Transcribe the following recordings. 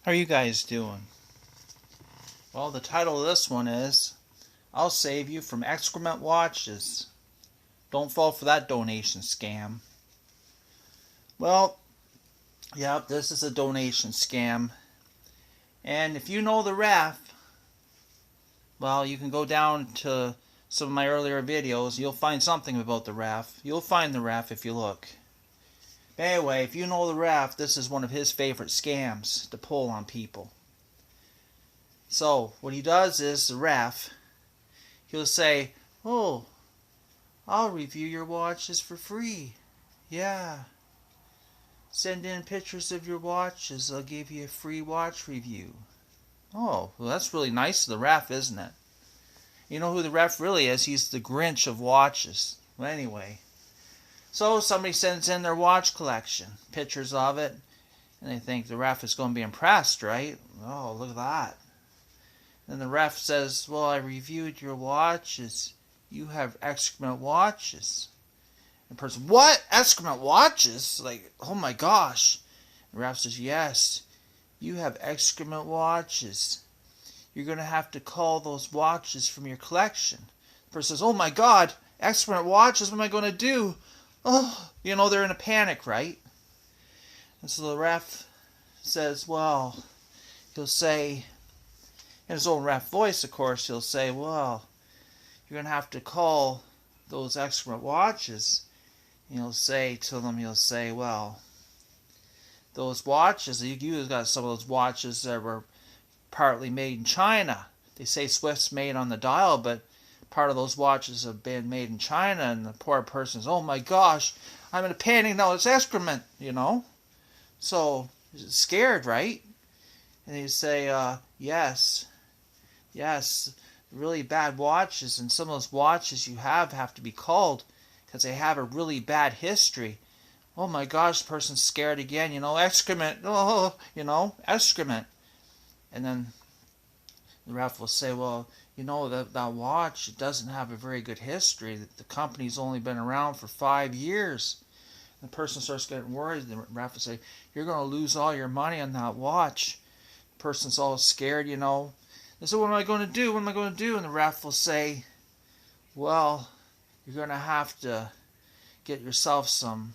How are you guys doing? Well, the title of this one is I'll Save You from Excrement Watches. Don't fall for that donation scam. Well, yep, this is a donation scam. And if you know the ref, well, you can go down to some of my earlier videos. You'll find something about the ref. You'll find the ref if you look. But anyway, if you know the ref, this is one of his favorite scams to pull on people. So, what he does is, the ref, he'll say, "Oh, I'll review your watches for free. Yeah. Send in pictures of your watches. I'll give you a free watch review." Oh, well, that's really nice of the ref, isn't it? You know who the ref really is? He's the Grinch of watches. Well, anyway. So somebody sends in their watch collection, pictures of it, and they think the ref is going to be impressed, right? Oh, look at that. Then the ref says, "Well, I reviewed your watches. You have excrement watches." And the person, "What? Excrement watches?" Like, oh my gosh. The ref says, "Yes, you have excrement watches. You're going to have to call those watches from your collection." The person says, "Oh my God, excrement watches? What am I going to do?" Oh, they're in a panic, right? And so the ref says, well, he'll say, in his own ref voice, of course, he'll say, "Well, you're going to have to call those excrement watches." And he'll say to them, "Well, those watches, you got some of those watches that were partly made in China. They say Swift's made on the dial, but part of those watches have been made in China." And the poor person says, "Oh my gosh, I'm in a panic now, it's excrement, So, he's scared, right? And he'd say, yes, really bad watches, and some of those watches you have to be called because they have a really bad history." Oh my gosh, the person's scared again, excrement, excrement. And then the ref will say, "Well, that watch, it doesn't have a very good history. The company's only been around for 5 years." And the person starts getting worried. The ref will say, "You're going to lose all your money on that watch." The person's all scared, They say, "What am I going to do? What am I going to do?" And the ref will say, "Well, you're going to have to get yourself some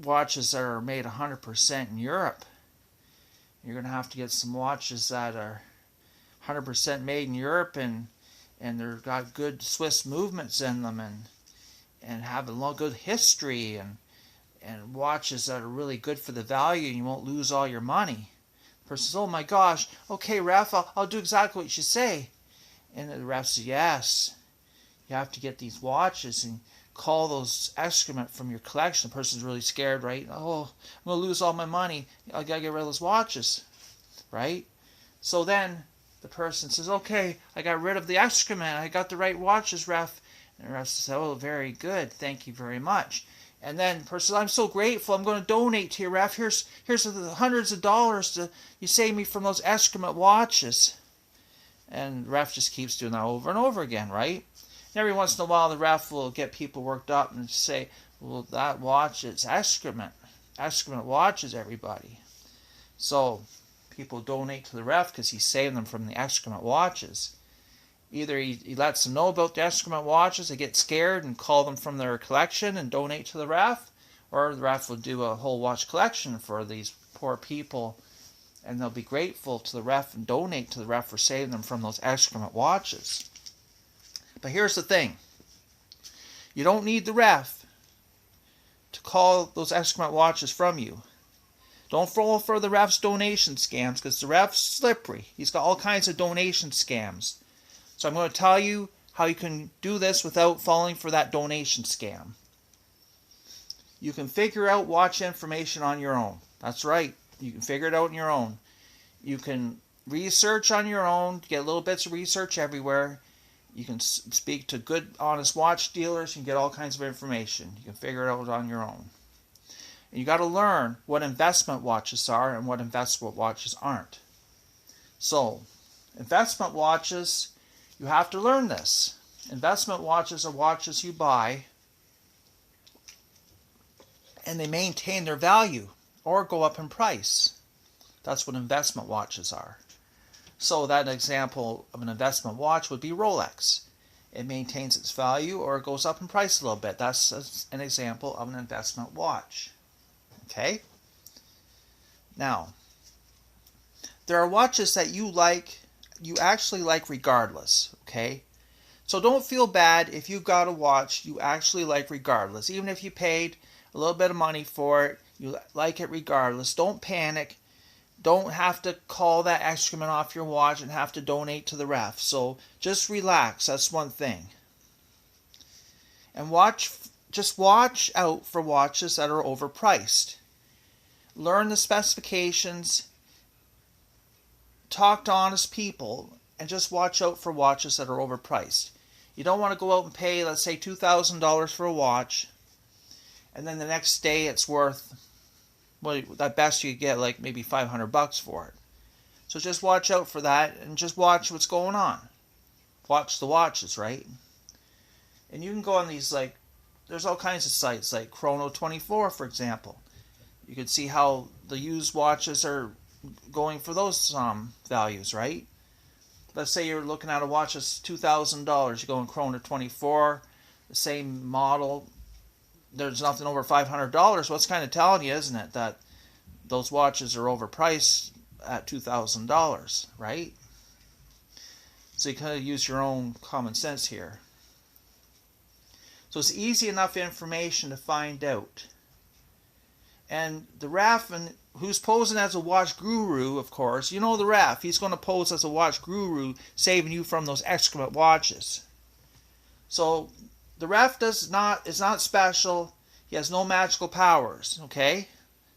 watches that are made 100% in Europe. You're going to have to get some watches that are 100% made in Europe, and they've got good Swiss movements in them, and have a long, good history, and watches that are really good for the value, and you won't lose all your money." The person says, "Oh my gosh, okay, ref, I'll do exactly what you say." And the ref says, "Yes, you have to get these watches and call those excrement from your collection." The person's really scared, right? "Oh, I'm going to lose all my money. I got to get rid of those watches," right? So then the person says, "Okay, I got rid of the excrement. I got the right watches, ref." And the ref says, "Oh, very good. Thank you very much." And then the person says, "I'm so grateful. I'm going to donate to you, ref. Here's the hundreds of dollars you saved me from those excrement watches." And the ref just keeps doing that over and over again, right? And every once in a while, the ref will get people worked up and say, "Well, that watch is excrement. Excrement watches, everybody." So people donate to the ref because he's saving them from the excrement watches. Either he lets them know about the excrement watches, they get scared and call them from their collection and donate to the ref, or the ref will do a whole watch collection for these poor people, and they'll be grateful to the ref and donate to the ref for saving them from those excrement watches. But here's the thing. You don't need the ref to call those excrement watches from you. Don't fall for the ref's donation scams, because the ref's slippery. He's got all kinds of donation scams. So I'm going to tell you how you can do this without falling for that donation scam. You can figure out watch information on your own. That's right. You can figure it out on your own. You can research on your own, get little bits of research everywhere. You can speak to good, honest watch dealers. You can get all kinds of information. You can figure it out on your own. And you got to learn what investment watches are and what investment watches aren't. So, investment watches, you have to learn this. Investment watches are watches you buy, and they maintain their value or go up in price. That's what investment watches are. So that example of an investment watch would be Rolex. It maintains its value or it goes up in price a little bit. That's an example of an investment watch. Okay? Now, there are watches that you actually like regardless. Okay? So don't feel bad if you've got a watch you actually like regardless. Even if you paid a little bit of money for it, you like it regardless. Don't panic. Don't have to call that excrement off your watch and have to donate to the ref. So just relax. That's one thing. And just watch out for watches that are overpriced. Learn the specifications. Talk to honest people. And just watch out for watches that are overpriced. You don't want to go out and pay, let's say, $2,000 for a watch. And then the next day it's worth, well, at best you get like maybe $500 for it. So just watch out for that and just watch what's going on. Watch the watches, right? And you can go on these, like, there's all kinds of sites like Chrono24, for example. You can see how the used watches are going for those values, right? Let's say you're looking at a watch that's $2,000. You go in Chrono24, the same model. There's nothing over $500. Well, it's kind of telling you, isn't it, that those watches are overpriced at $2,000, right? So you kind of use your own common sense here. So it's easy enough information to find out. And the Raffin, who's posing as a watch guru, of course, you know the Raff, he's going to pose as a watch guru, saving you from those excrement watches. So the Raff is not special. He has no magical powers, okay?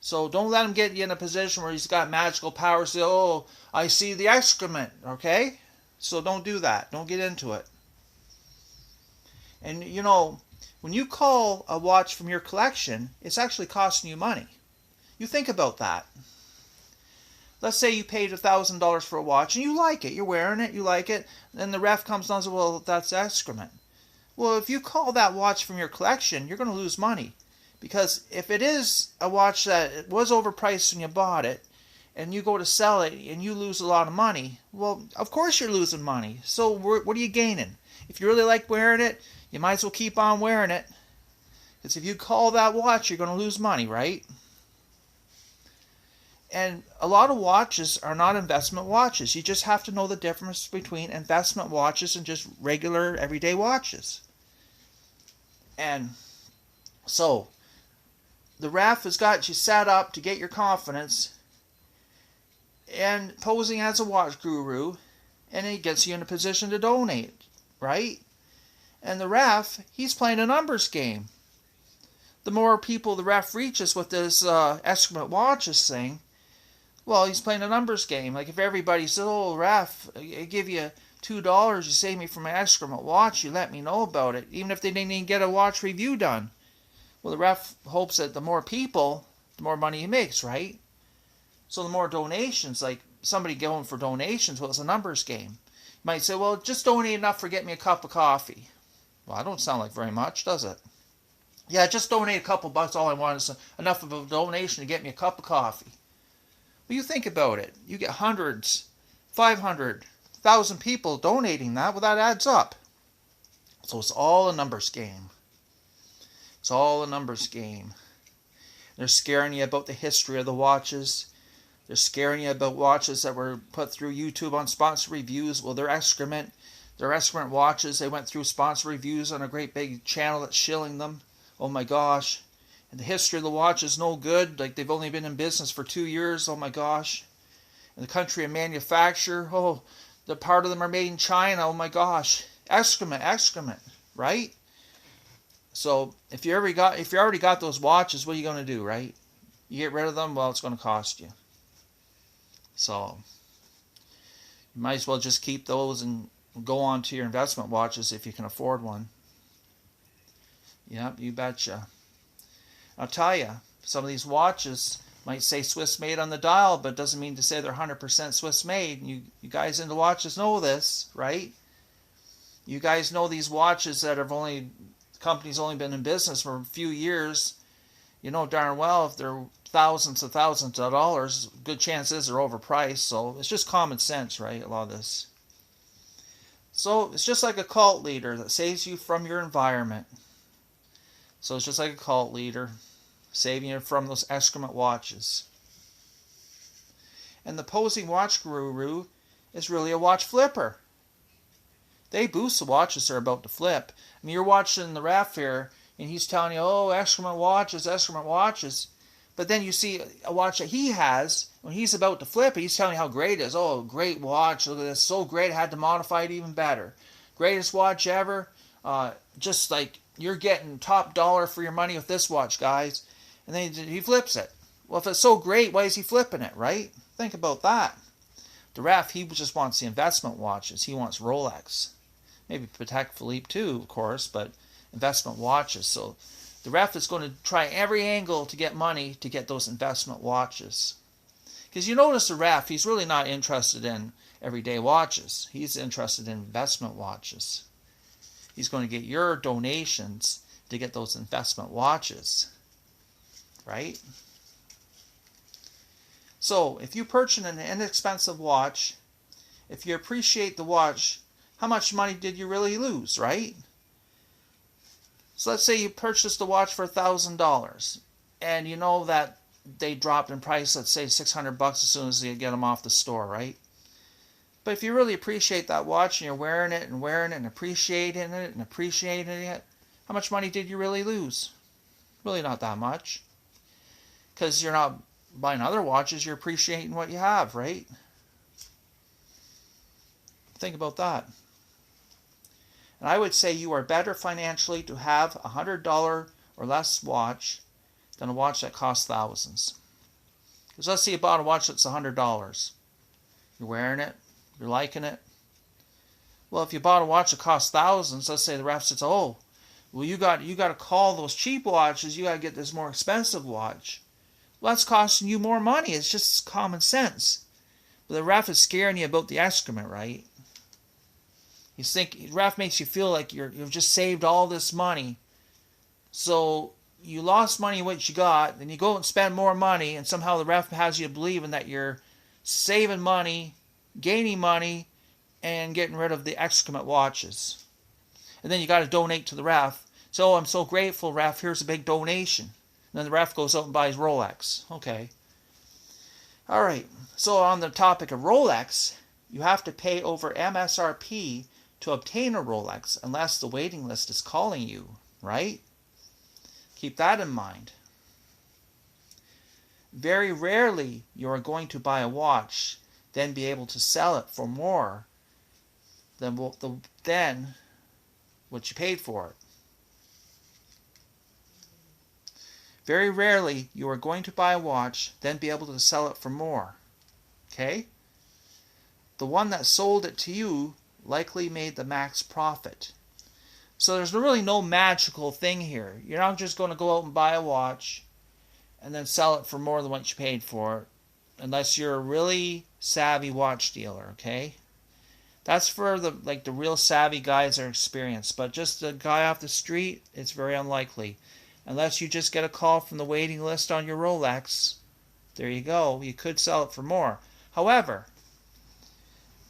So don't let him get you in a position where he's got magical powers. Say, oh, I see the excrement, okay? So don't do that. Don't get into it. And, you know, when you call a watch from your collection, it's actually costing you money. You think about that. Let's say you paid $1,000 for a watch and you like it. You're wearing it, you like it. Then the ref comes down and says, well, that's excrement. Well, if you call that watch from your collection, you're going to lose money. Because if it is a watch that was overpriced when you bought it, and you go to sell it and you lose a lot of money, well, of course you're losing money. So what are you gaining? If you really like wearing it, you might as well keep on wearing it. Because if you call that watch, you're going to lose money, right? And a lot of watches are not investment watches. You just have to know the difference between investment watches and just regular everyday watches. And so the RAF has got you set up to get your confidence and posing as a watch guru, and it gets you in a position to donate, right? And the ref, he's playing a numbers game. The more people the ref reaches with this excrement watches thing, well, he's playing a numbers game. Like if everybody says, oh, ref, I give you $2, you save me from my excrement watch, you let me know about it, even if they didn't even get a watch review done. Well, the ref hopes that the more people, the more money he makes, right? So the more donations, like somebody going for donations, well, it's a numbers game. You might say, well, just donate enough for get me a cup of coffee. Well, that don't sound like very much, does it? Yeah, just donate a couple bucks. All I want is enough of a donation to get me a cup of coffee. Well, you think about it. You get hundreds, 500, 1,000 people donating that. Well, that adds up. So it's all a numbers game. It's all a numbers game. They're scaring you about the history of the watches. They're scaring you about watches that were put through YouTube on sponsor reviews. Well, they're excrement. They're excrement watches. They went through sponsor reviews on a great big channel that's shilling them. Oh my gosh. And the history of the watch is no good. Like they've only been in business for 2 years. Oh my gosh. And the country of manufacture. Oh, the part of them are made in China. Oh my gosh. Excrement, excrement. Right? So if you already got those watches, what are you going to do, right? You get rid of them, well, it's going to cost you. So you might as well just keep those and go on to your investment watches if you can afford one. Yep, you betcha. I'll tell you, some of these watches might say Swiss made on the dial, but it doesn't mean to say they're 100% Swiss made. You guys into watches know this, right? You guys know these watches that have company's only been in business for a few years. You know darn well if they're thousands of dollars, good chances they're overpriced. So it's just common sense, right? A lot of this. So it's just like a cult leader that saves you from your environment. So it's just like a cult leader saving you from those excrement watches. And the posing watch guru is really a watch flipper. They boost the watches they're about to flip. I mean, you're watching the ref here, and he's telling you, oh, excrement watches, excrement watches. But then you see a watch that he has, when he's about to flip it, he's telling you how great it is. Oh, great watch, look at this, so great, I had to modify it even better. Greatest watch ever. Just like, you're getting top dollar for your money with this watch, guys. And then he flips it. Well, if it's so great, why is he flipping it, right? Think about that. The ref, he just wants the investment watches. He wants Rolex. Maybe Patek Philippe too, of course, but investment watches. So the ref is going to try every angle to get money to get those investment watches. Because you notice the ref, he's really not interested in everyday watches. He's interested in investment watches. He's going to get your donations to get those investment watches. Right? So, if you purchase an inexpensive watch, if you appreciate the watch, how much money did you really lose, right? So let's say you purchased the watch for $1,000, and you know that they dropped in price, let's say $600 as soon as you get them off the store, right? But if you really appreciate that watch and you're wearing it and appreciating it, how much money did you really lose? Really not that much. Because you're not buying other watches, you're appreciating what you have, right? Think about that. And I would say you are better financially to have a $100 or less watch than a watch that costs thousands. Because let's say you bought a watch that's $100. You're wearing it, you're liking it. Well, if you bought a watch that costs thousands, let's say the ref says, oh, well, you got to call those cheap watches, you got to get this more expensive watch. Well, that's costing you more money. It's just common sense. But the ref is scaring you about the excrement, right? The ref makes you feel like you've just saved all this money. So you lost money what you got, then you go and spend more money, and somehow the ref has you believing that you're saving money, gaining money, and getting rid of the excrement watches. And then you got to donate to the ref. So, I'm so grateful, ref, here's a big donation. And then the ref goes out and buys Rolex. Okay. Alright, so on the topic of Rolex, you have to pay over MSRP to obtain a Rolex unless the waiting list is calling you, right? Keep that in mind. Very rarely you are going to buy a watch, then be able to sell it for more than what you paid for it. Very rarely you are going to buy a watch, then be able to sell it for more. Okay? The one that sold it to you likely made the max profit. So there's really no magical thing here. You're not just going to go out and buy a watch and then sell it for more than what you paid for it, unless you're a really savvy watch dealer, okay? That's for the real savvy guys that are experienced, but just a guy off the street, it's very unlikely. Unless you just get a call from the waiting list on your Rolex, there you go, you could sell it for more. However,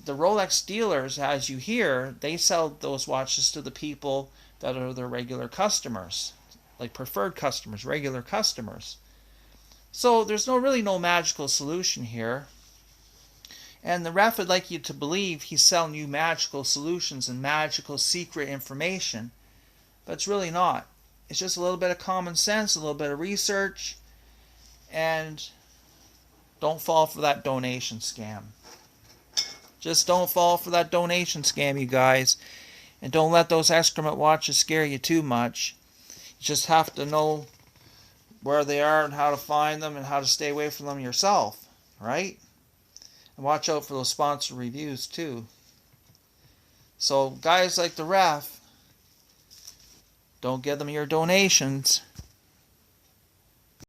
the Rolex dealers, as you hear, they sell those watches to the people that are their regular customers, like preferred customers, regular customers. So there's really no magical solution here. And the ref would like you to believe he's selling you magical solutions and magical secret information, but it's really not. It's just a little bit of common sense, a little bit of research, and don't fall for that donation scam. Just don't fall for that donation scam, you guys. And don't let those excrement watches scare you too much. You just have to know where they are and how to find them and how to stay away from them yourself, right? And watch out for those sponsored reviews too. So guys like the ref, don't give them your donations.